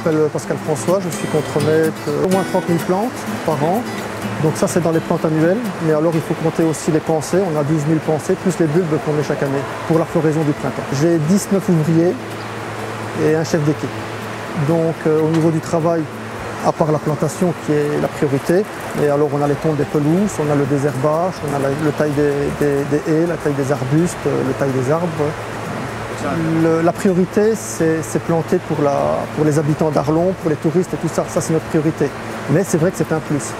m'appelle Pascal François, je suis contremaître au moins 30 000 plantes par an. Donc ça c'est dans les plantes annuelles, mais alors il faut compter aussi les pensées, on a 12 000 pensées, plus les bulbes qu'on met chaque année pour la floraison du printemps. J'ai 19 ouvriers et un chef d'équipe. Donc au niveau du travail, à part la plantation qui est la priorité, et alors on a les tonds des pelouses, on a le désherbage, on a le taille des haies, la taille des arbustes, le taille des arbres. La priorité, c'est planter pour les habitants d'Arlon, pour les touristes et tout ça. Ça, c'est notre priorité. Mais c'est vrai que c'est un plus.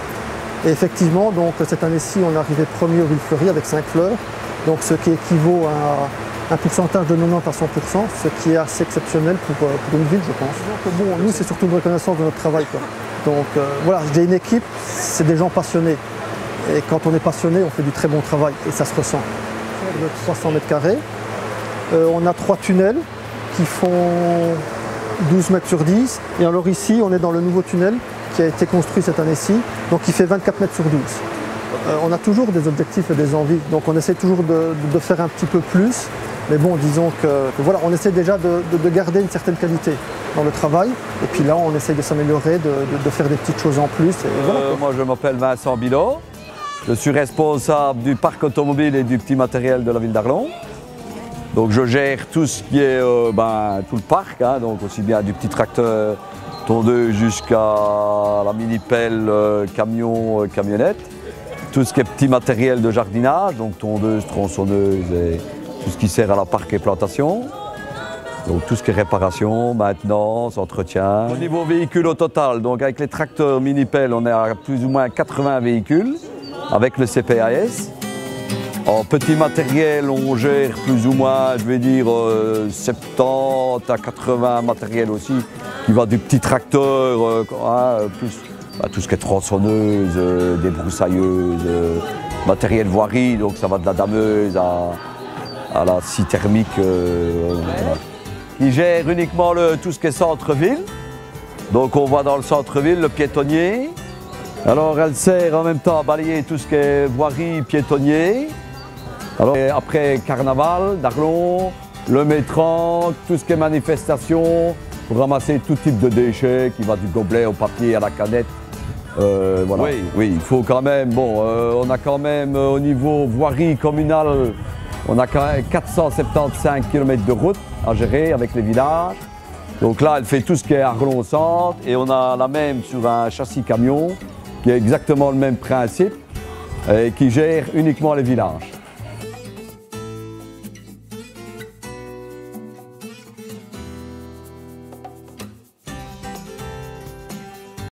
Et effectivement, donc, cette année-ci, on est arrivé premier au Villefleury avec 5 fleurs. Donc, ce qui équivaut à un pourcentage de 90 à 100%, ce qui est assez exceptionnel pour une ville, je pense. Donc, bon, nous, c'est surtout une reconnaissance de notre travail, quoi. Donc, voilà, j'ai une équipe, c'est des gens passionnés. Et quand on est passionné, on fait du très bon travail et ça se ressent. De 300 mètres carrés. On a 3 tunnels qui font 12 mètres sur 10. Et alors ici, on est dans le nouveau tunnel qui a été construit cette année-ci, donc il fait 24 mètres sur 12. On a toujours des objectifs et des envies, donc on essaie toujours de faire un petit peu plus. Mais bon, disons que voilà, on essaie déjà de garder une certaine qualité dans le travail. Et puis là, on essaie de s'améliorer, de faire des petites choses en plus. Et voilà, moi, je m'appelle Vincent Bilot. Je suis responsable du parc automobile et du petit matériel de la ville d'Arlon. Donc je gère tout ce qui est tout le parc, hein, donc aussi bien du petit tracteur tondeuse jusqu'à la mini-pelle, camion, camionnette. Tout ce qui est petit matériel de jardinage, donc tondeuse, tronçonneuse et tout ce qui sert à la parc et plantation. Donc tout ce qui est réparation, maintenance, entretien. Au niveau véhicule au total, donc avec les tracteurs mini-pelle, on est à plus ou moins 80 véhicules avec le CPAS. En petit matériel, on gère plus ou moins, je vais dire, 70 à 80 matériel aussi, qui va du petit tracteur, plus tout ce qui est tronçonneuse, débroussailleuse, matériel voirie, donc ça va de la dameuse à la scie thermique. Qui gère uniquement tout ce qui est centre-ville. Donc on voit dans le centre-ville le piétonnier. Alors elle sert en même temps à balayer tout ce qui est voirie, piétonnier. Alors, après Carnaval d'Arlon, le métranque, tout ce qui est manifestation, pour ramasser tout type de déchets qui va du gobelet au papier à la canette. Voilà. Oui, il faut quand même, on a quand même au niveau voirie communale, on a quand même 475 km de route à gérer avec les villages. Donc là, elle fait tout ce qui est Arlon centre et on a la même sur un châssis camion qui est exactement le même principe et qui gère uniquement les villages.